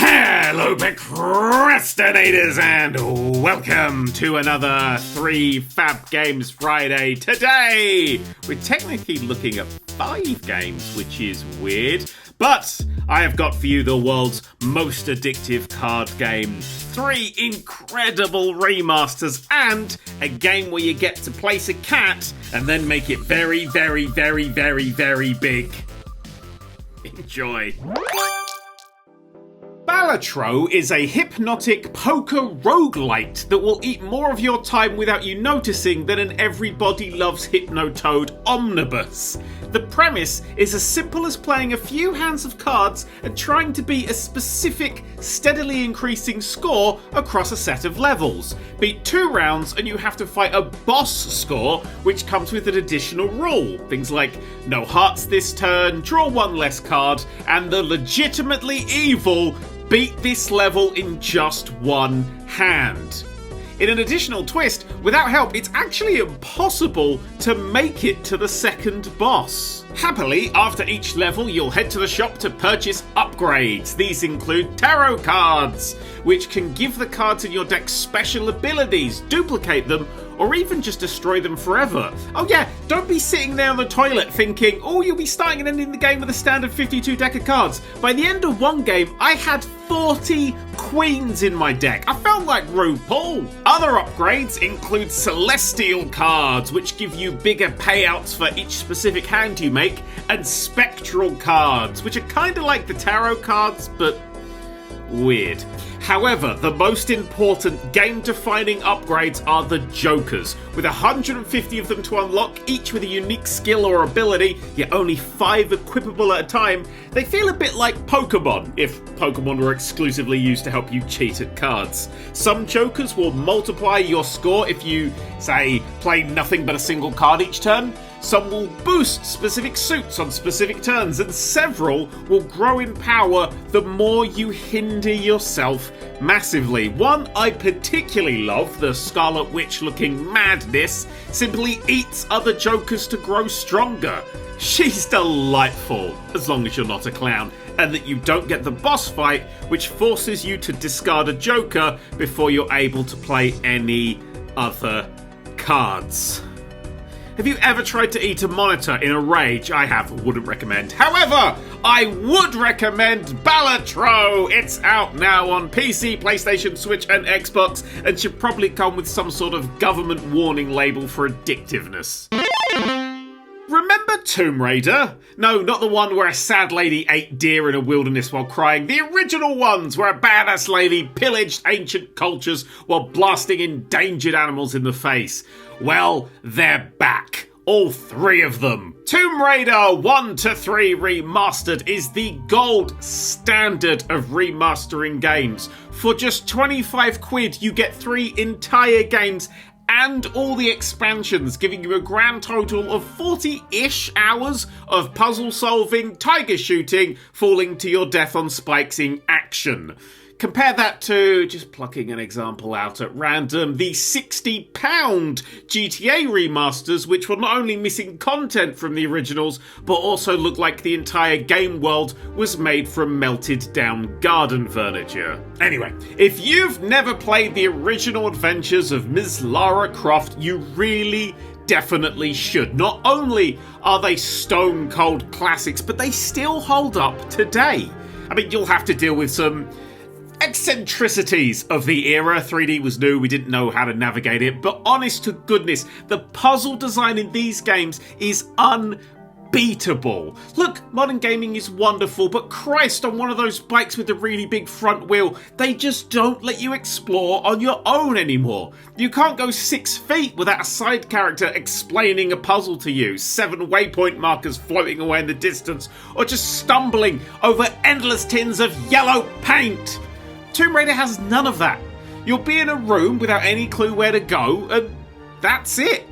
Hello, procrastinators, and welcome to another 3 Fab Games Friday. Today, we're technically looking at 5 games, which is weird, but I have got for you the world's most addictive card game, 3 incredible remasters, and a game where you get to place a cat and then make it very, very, very, very, very big. Enjoy. Balatro is a hypnotic poker roguelite that will eat more of your time without you noticing than an Everybody Loves Hypnotoad omnibus. The premise is as simple as playing a few hands of cards and trying to beat a specific, steadily increasing score across a set of levels. Beat 2 rounds and you have to fight a boss score, which comes with an additional rule. Things like no hearts this turn, draw 1 less card, and the legitimately evil beat this level in just 1 hand. In an additional twist, without help, it's actually impossible to make it to the second boss. Happily, after each level, you'll head to the shop to purchase upgrades. These include tarot cards, which can give the cards in your deck special abilities, duplicate them, or even just destroy them forever. Oh yeah, don't be sitting there on the toilet thinking, oh, you'll be starting and ending the game with a standard 52 deck of cards. By the end of one game, I had 40 queens in my deck. I felt like RuPaul. Other upgrades include celestial cards, which give you bigger payouts for each specific hand you make, and spectral cards, which are kind of like the tarot cards, but weird. However, the most important game-defining upgrades are the Jokers, with 150 of them to unlock, each with a unique skill or ability, yet only 5 equipable at a time. They feel a bit like Pokemon, if Pokemon were exclusively used to help you cheat at cards. Some Jokers will multiply your score if you, say, play nothing but a single card each turn. Some will boost specific suits on specific turns, and several will grow in power the more you hinder yourself massively. One I particularly love, the Scarlet Witch looking madness, simply eats other Jokers to grow stronger. She's delightful, as long as you're not a clown, and that you don't get the boss fight, which forces you to discard a Joker before you're able to play any other cards. Have you ever tried to eat a monitor in a rage? I have, wouldn't recommend. However, I would recommend Balatro! It's out now on PC, PlayStation, Switch and Xbox, and should probably come with some sort of government warning label for addictiveness. Remember Tomb Raider? No, not the one where a sad lady ate deer in a wilderness while crying. The original ones where a badass lady pillaged ancient cultures while blasting endangered animals in the face. Well, they're back. All 3 of them. Tomb Raider 1 to 3 Remastered is the gold standard of remastering games. For just 25 quid, you get 3 entire games and all the expansions, giving you a grand total of 40-ish hours of puzzle solving, tiger shooting, falling to your death on spikes in action. Compare that to, just plucking an example out at random, the £60 GTA remasters, which were not only missing content from the originals, but also looked like the entire game world was made from melted down garden furniture. Anyway, if you've never played the original adventures of Ms. Lara Croft, you really definitely should. Not only are they stone cold classics, but they still hold up today. I mean, you'll have to deal with some eccentricities of the era. 3D was new, we didn't know how to navigate it, but honest to goodness, the puzzle design in these games is unbeatable. Look, modern gaming is wonderful, but Christ, on one of those bikes with the really big front wheel, they just don't let you explore on your own anymore. You can't go 6 feet without a side character explaining a puzzle to you, 7 waypoint markers floating away in the distance, or just stumbling over endless tins of yellow paint. Tomb Raider has none of that. You'll be in a room without any clue where to go, and that's it.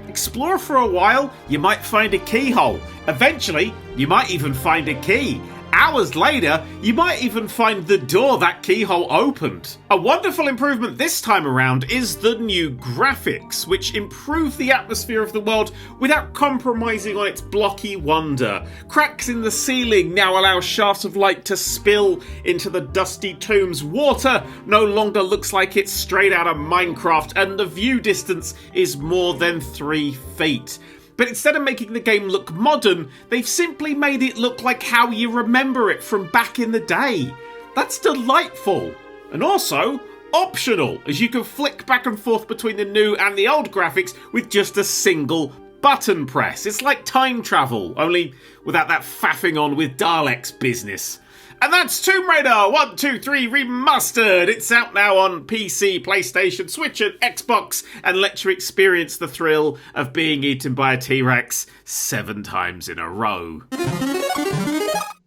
Explore for a while, you might find a keyhole. Eventually, you might even find a key. Hours later, you might even find the door that keyhole opened. A wonderful improvement this time around is the new graphics, which improve the atmosphere of the world without compromising on its blocky wonder. Cracks in the ceiling now allow shafts of light to spill into the dusty tombs. Water no longer looks like it's straight out of Minecraft, and the view distance is more than 3 feet. But instead of making the game look modern, they've simply made it look like how you remember it from back in the day. That's delightful. And also optional, as you can flick back and forth between the new and the old graphics with just a single button press. It's like time travel, only without that faffing on with Daleks business. And that's Tomb Raider 1, 2, 3 Remastered. It's out now on PC, PlayStation, Switch and Xbox, and lets you experience the thrill of being eaten by a T-Rex 7 times in a row.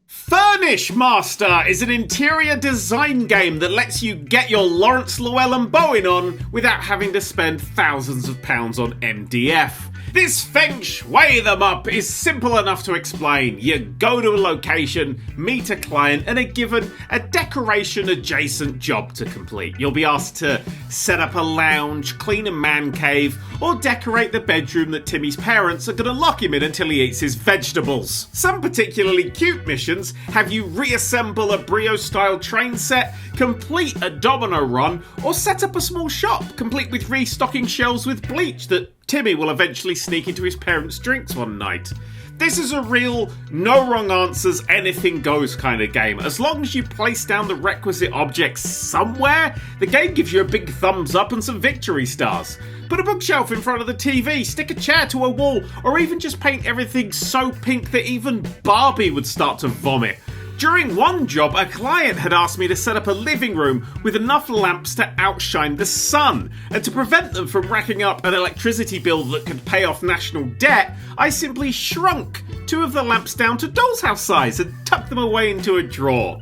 Furnish Master is an interior design game that lets you get your Lawrence Llewellyn Bowen on without having to spend thousands of pounds on MDF. This feng shui them up is simple enough to explain. You go to a location, meet a client, and are given a decoration adjacent job to complete. You'll be asked to set up a lounge, clean a man cave, or decorate the bedroom that Timmy's parents are going to lock him in until he eats his vegetables. Some particularly cute missions have you reassemble a Brio-style train set, complete a domino run, or set up a small shop, complete with restocking shelves with bleach that Timmy will eventually sneak into his parents' drinks one night. This is a real no wrong answers, anything goes kind of game. As long as you place down the requisite objects somewhere, the game gives you a big thumbs up and some victory stars. Put a bookshelf in front of the TV, stick a chair to a wall, or even just paint everything so pink that even Barbie would start to vomit. During one job, a client had asked me to set up a living room with enough lamps to outshine the sun. And to prevent them from racking up an electricity bill that could pay off national debt, I simply shrunk 2 of the lamps down to doll's house size and tucked them away into a drawer.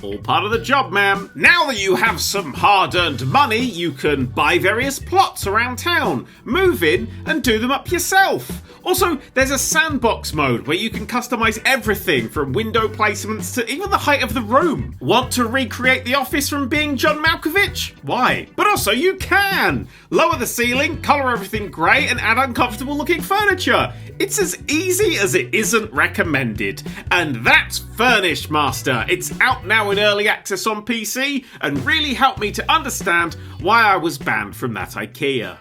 All part of the job, ma'am. Now that you have some hard-earned money, you can buy various plots around town, move in, and do them up yourself. Also, there's a sandbox mode where you can customize everything from window placements to even the height of the room. Want to recreate the office from being John Malkovich? Why? But also you can! Lower the ceiling, colour everything grey, and add uncomfortable looking furniture. It's as easy as it isn't recommended. And that's Furnish Master. It's out now in early access on PC and really helped me to understand why I was banned from that IKEA.